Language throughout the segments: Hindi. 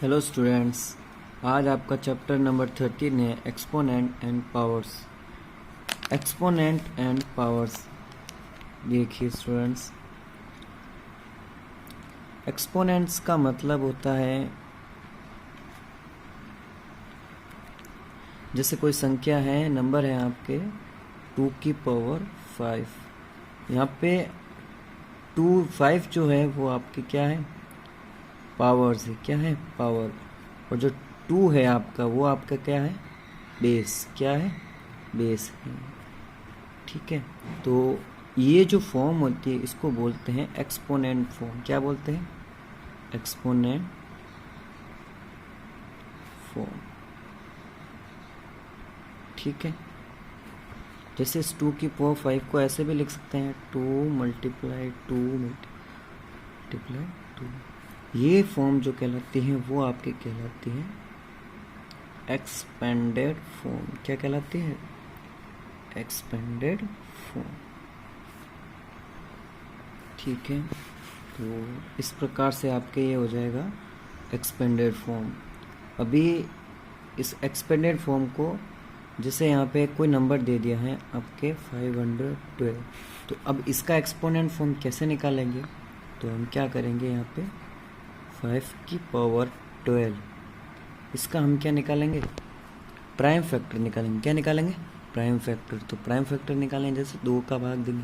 हेलो स्टूडेंट्स, आज आपका चैप्टर नंबर 13 है exponent and powers. Exponent and powers, देखिए स्टूडेंट्स, एक्सपोनेंट्स का मतलब होता है जैसे कोई संख्या है, नंबर है आपके 2 की पावर 5। यहाँ पे 5 जो है वो आपकी क्या है, पावर से क्या है, पावर। और जो 2 है आपका वो आपका क्या है, बेस। क्या है, बेस है। ठीक है, तो ये जो फॉर्म होती है इसको बोलते हैं एक्सपोनेंट फॉर्म। क्या बोलते हैं, एक्सपोनेंट फॉर्म। ठीक है, जैसे इस 2 की पावर 5 को ऐसे भी लिख सकते हैं, 2 मल्टीप्लाई 2। ये फॉर्म जो कहलाती है वो आपकी कहलाती है एक्सपेंडेड फॉर्म। क्या कहलाती है, एक्सपेंडेड फॉर्म। ठीक है, तो इस प्रकार से आपके ये हो जाएगा एक्सपेंडेड फॉर्म। अभी इस एक्सपेंडेड फॉर्म को, जैसे यहाँ पे कोई नंबर दे दिया है आपके 512, तो अब इसका एक्सपोनेंट फॉर्म कैसे निकालेंगे, तो हम क्या करेंगे, यहाँ पे 5 की पावर 12, इसका हम क्या निकालेंगे, प्राइम फैक्टर निकालेंगे। क्या निकालेंगे, प्राइम फैक्टर। तो प्राइम फैक्टर निकालेंगे, जैसे 2 का भाग देंगे,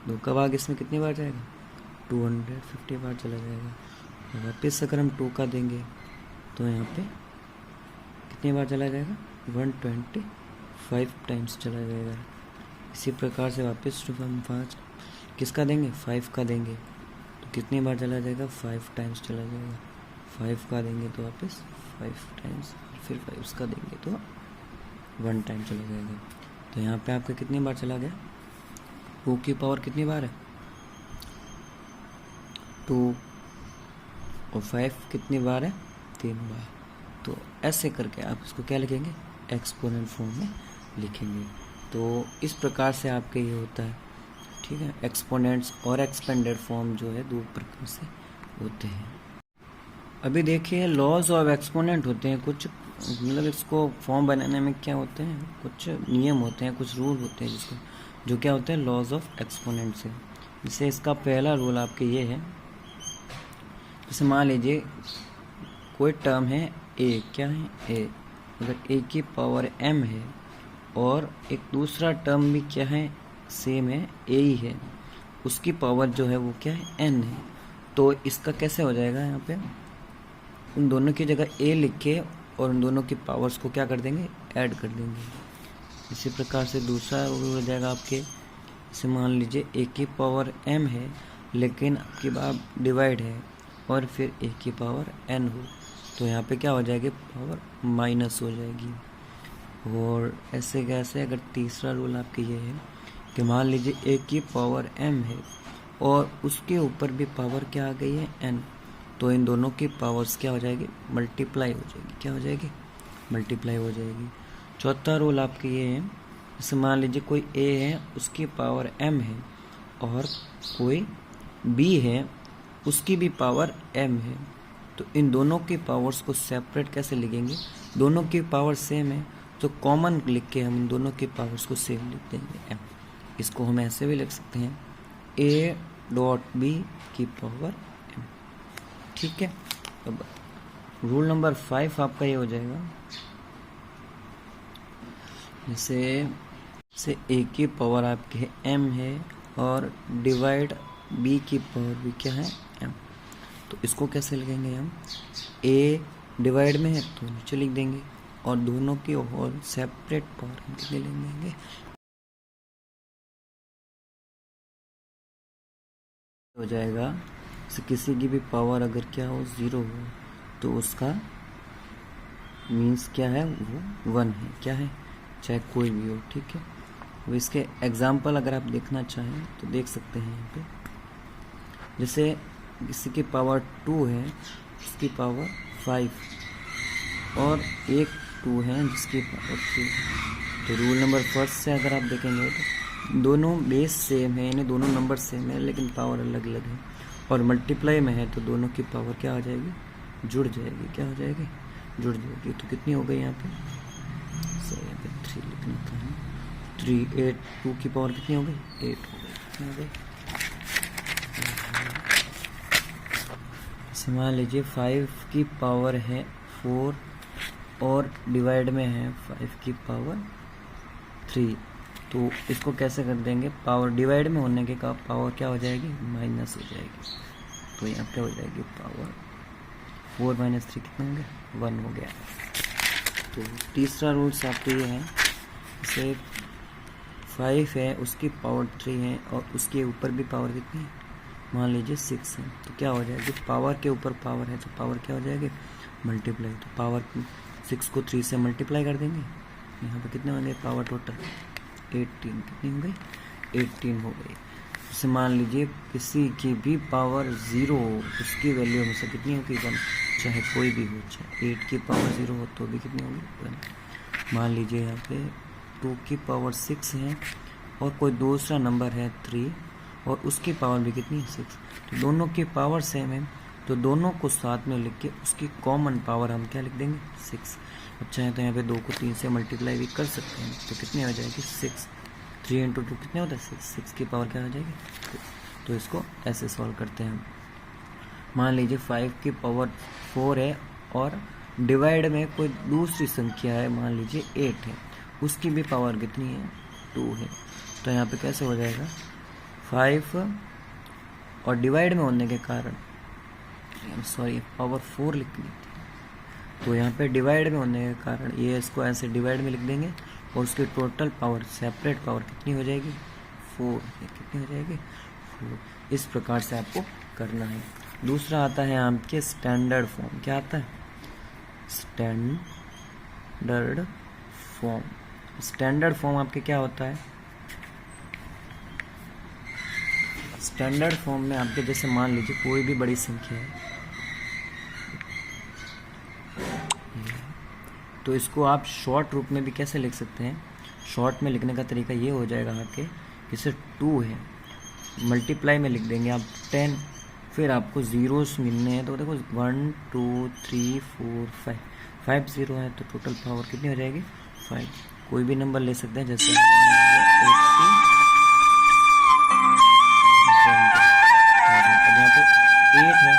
2 का भाग इसमें कितनी बार जाएगा, 250 बार चला जाएगा। और वापस अगर हम 2 का देंगे तो यहाँ पे कितनी बार चला जाएगा, 125 टाइम्स चला जाएगा। इसी प्रकार से वापस हम 5 किसका देंगे, 5 का देंगे तो कितनी बार चला जाएगा, 5 टाइम्स चला जाएगा। 5 का देंगे तो वापस 5 टाइम्स, फिर 5 का देंगे तो 1 टाइम चला जाएगा। तो यहाँ पे आपका कितनी बार चला गया, 2 की पावर कितनी बार है, 2, और 5 कितनी बार है, 3 बार। तो ऐसे करके आप इसको क्या लिखेंगे, एक्सपोनेंट फॉर्म में लिखेंगे। तो इस प्रकार से आपके ये होता है। ठीक है, एक्सपोनेंट्स और एक्सपेंडेड फॉर्म जो है 2 प्रकार से होते हैं। अभी देखिए, लॉज ऑफ एक्सपोनेंट होते हैं कुछ, मतलब इसको फॉर्म बनाने में क्या होते हैं, कुछ नियम होते हैं, कुछ रूल होते हैं जिसको, जो क्या होते हैं, लॉज ऑफ एक्सपोनेंट से। जैसे इसका पहला रूल आपके ये है, जैसे मान लीजिए कोई टर्म है ए, क्या है, ए। अगर ए की पावर m है और एक दूसरा टर्म भी क्या है, सेम है, ए ही है, उसकी पावर जो है वो क्या है, n है। तो इसका कैसे हो जाएगा, यहाँ पे उन दोनों की जगह a लिख के और उन दोनों की पावर्स को क्या कर देंगे, ऐड कर देंगे। इसी प्रकार से दूसरा रूल हो जाएगा आपके, जैसे मान लीजिए a की पावर m है लेकिन आपकी बात डिवाइड है और फिर a की पावर n हो, तो यहाँ पे क्या हो जाएगी, पावर माइनस हो जाएगी। और ऐसे कैसे, अगर तीसरा रूल आपके ये है कि मान लीजिए a की पावर m है और उसके ऊपर भी पावर क्या आ गई है, n, तो इन दोनों की पावर्स क्या हो जाएगी, मल्टीप्लाई हो जाएगी। क्या हो जाएगी, मल्टीप्लाई हो जाएगी। चौथा रूल आपके ये है, जैसे मान लीजिए कोई a है उसकी पावर m है और कोई b है उसकी भी पावर m है, तो इन दोनों की पावर्स को सेपरेट कैसे लिखेंगे, दोनों की पावर सेम है तो कॉमन लिख के हम इन दोनों की पावर्स को सेम लिख देंगे m। इसको हम ऐसे भी लिख सकते हैं, a डॉट b की पावर m। ठीक है, अब रूल नंबर 5 आपका ये हो जाएगा, जैसे a की पावर आपके m है और डिवाइड b की पावर भी क्या है, m। तो इसको कैसे लिखेंगे हम, a डिवाइड में है तो नीचे लिख देंगे और दोनों की होल सेपरेट पावर हम कितने लेंगे, हो जाएगा। तो किसी की भी पावर अगर क्या हो, 0 हो, तो उसका मीन्स क्या है, वो 1 है। क्या है, चाहे कोई भी हो। ठीक है, वो इसके एग्जाम्पल अगर आप देखना चाहें तो देख सकते हैं यहाँ पे, जैसे किसी की पावर 2 है, इसकी पावर 5 और एक 2 है जिसकी पावर 3। तो रूल नंबर 1 से अगर आप देखेंगे तो दोनों बेस सेम है, यानी दोनों नंबर सेम है लेकिन पावर अलग अलग है, और मल्टीप्लाई में है तो दोनों की पावर क्या आ जाएगी, जुड़ जाएगी, क्या हो जाएगी, जुड़ जाएगी। तो कितनी हो गई यहाँ पे, सही यहाँ पे 3 लिखना था ना, 3 8 2 की पावर कितनी हो गई, 8 हो गई, कितनी हो गई। मान लीजिए 5 की पावर है 4 और डिवाइड में है 5 की पावर 3, तो इसको कैसे कर देंगे, पावर डिवाइड में होने के का पावर क्या हो जाएगी, माइनस हो जाएगी। तो यहाँ पे हो जाएगी पावर 4 - 3 कितने होंगे, 1 हो गया। तो तीसरा रूल्स आपको ये है, जैसे 5 है उसकी पावर 3 है और उसके ऊपर भी पावर कितनी है, मान लीजिए 6 है, तो क्या हो जाएगी, पावर के ऊपर पावर है तो पावर क्या हो जाएगी, मल्टीप्लाई। तो पावर 6 को 3 से मल्टीप्लाई कर देंगे, यहाँ पे कितने होंगे पावर टोटल 18, कितनी हो गई, 18 हो गई। जैसे मान लीजिए किसी की भी पावर 0 हो, उसकी वैल्यू हमेशा कितनी होगी, 1, चाहे कोई भी हो, चाहे 8 की पावर 0 हो तो भी कितनी होगी, 1। मान लीजिए यहाँ पे 2 की पावर 6 है और कोई दूसरा नंबर है 3 और उसकी पावर भी कितनी है, 6, तो दोनों की पावर सेम है, तो दोनों को साथ में लिख के उसकी कॉमन पावर हम क्या लिख देंगे, 6। अब चाहे तो यहाँ पे 2 को 3 से मल्टीप्लाई भी कर सकते हैं, तो कितनी हो जाएगी, 6, 3 × 2 कितने होता है, 6 की पावर क्या हो जाएगी, तो इसको ऐसे सॉल्व करते हैं। मान लीजिए 5 की पावर 4 है और डिवाइड में कोई दूसरी संख्या है, मान लीजिए 8 है, उसकी भी पावर कितनी है, 2 है। तो यहाँ पे कैसे हो जाएगा, 5 और डिवाइड में होने के कारण, सॉरी पावर 4 लिखनी थी, तो यहाँ पे डिवाइड में होने के कारण ये इसको ऐसे डिवाइड में लिख देंगे और उसकी टोटल पावर सेपरेट पावर कितनी हो जाएगी, 4, कितनी हो जाएगी, 4। इस प्रकार से आपको करना है। दूसरा आता है आपके स्टैंडर्ड फॉर्म, क्या आता है, स्टैंडर्ड फॉर्म। स्टैंडर्ड फॉर्म आपके क्या होता है, स्टैंडर्ड फॉर्म में आपके जैसे मान लीजिए कोई भी बड़ी संख्या है, तो इसको आप शॉर्ट रूप में भी कैसे लिख सकते हैं, शॉर्ट में लिखने का तरीका ये हो जाएगा आपके, जैसे 2 है, मल्टीप्लाई में लिख देंगे आप 10, फिर आपको जीरोस मिलने हैं, तो देखो 1 2 3 4 5, 5 0 है तो टोटल पावर कितनी हो जाएगी, 5। कोई भी नंबर ले सकते हैं, जैसे 80, अब यहाँ पे 8 है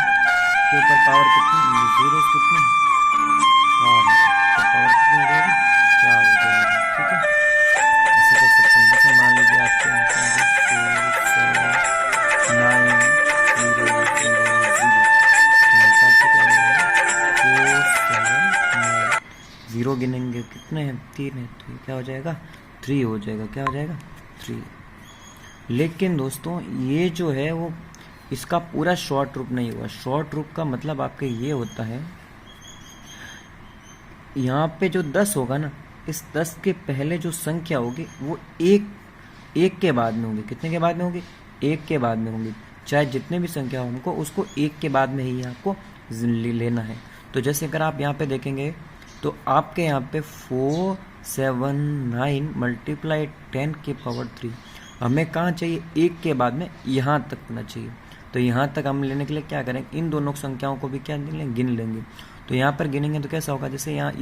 के ऊपर पावर कितनी, जीरो कितनी, 4, तो पावर कितनी हो जाएगी, 4 हो जाएगी, ठीक है। ऐसे कर सकते हैं, जैसे मान लीजिए आपके 0 गिनेंगे कितने हैं, 3 है, तो ये क्या हो जाएगा, 3 हो जाएगा, क्या हो जाएगा, 3। लेकिन दोस्तों ये जो है वो इसका पूरा शॉर्ट रूप नहीं हुआ। शॉर्ट रूप का मतलब आपके ये होता है, यहाँ पे जो 10 होगा ना, इस 10 के पहले जो संख्या होगी वो एक के बाद में होगी, कितने के बाद में होगी, 1 के बाद में होगी। चाहे जितने भी संख्या हो हमको उसको 1 के बाद में ही आपको लेना है। तो जैसे अगर आप यहाँ पे देखेंगे तो आपके यहाँ पे 4 7 9 × 10 की पावर 3 हमें कहाँ चाहिए, 1 के बाद में यहाँ तक होना चाहिए। तो यहाँ तक हम लेने के लिए क्या करेंगे, इन दोनों संख्याओं को भी क्या गिन लेंगे। तो यहाँ पर गिनेंगे तो कैसा होगा, जैसे यहाँ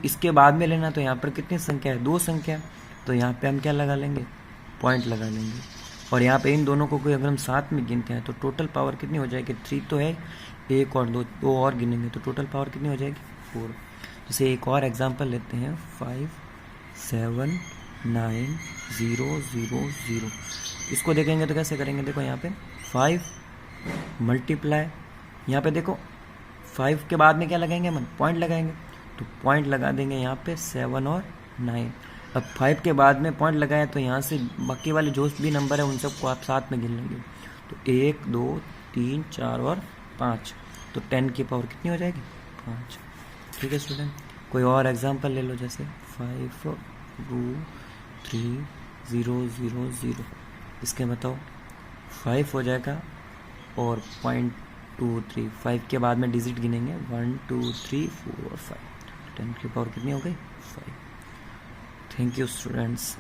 इसके बाद में लेना, तो यहाँ पर कितनी संख्या है, 2 संख्या, तो यहाँ पे हम क्या लगा लेंगे, पॉइंट लगा लेंगे। और यहाँ पे इन दोनों को कोई अगर हम साथ में गिनते हैं तो टोटल पावर कितनी हो जाएगी, 3 तो है, 1 और 2 और गिनेंगे तो टोटल पावर कितनी हो जाएगी, 4। जैसे एक और एग्जांपल लेते हैं, 5 7 9 0 0 0। इसको देखेंगे तो कैसे करेंगे, देखो यहाँ पे 5 मल्टीप्लाई, यहाँ पे देखो 5 के बाद में क्या लगाएंगे हम, पॉइंट लगाएंगे, तो पॉइंट लगा देंगे यहाँ पे 7 और 9। अब 5 के बाद में पॉइंट लगाए तो यहाँ से बाकी वाले जो भी नंबर है उन सबको आप साथ में गिन लेंगे, तो 1 2 3 4 और 5, तो 10 की पावर कितनी हो जाएगी, 5। ठीक है स्टूडेंट, कोई और एग्जांपल ले लो, जैसे 5 2 3 0 0 0। इसके बताओ 5 हो जाएगा और 0.23, 5 के बाद में डिजिट गिनेंगे 1 2 3 4 और 5, 10 की पावर कितनी हो गई, 5। Thank you students.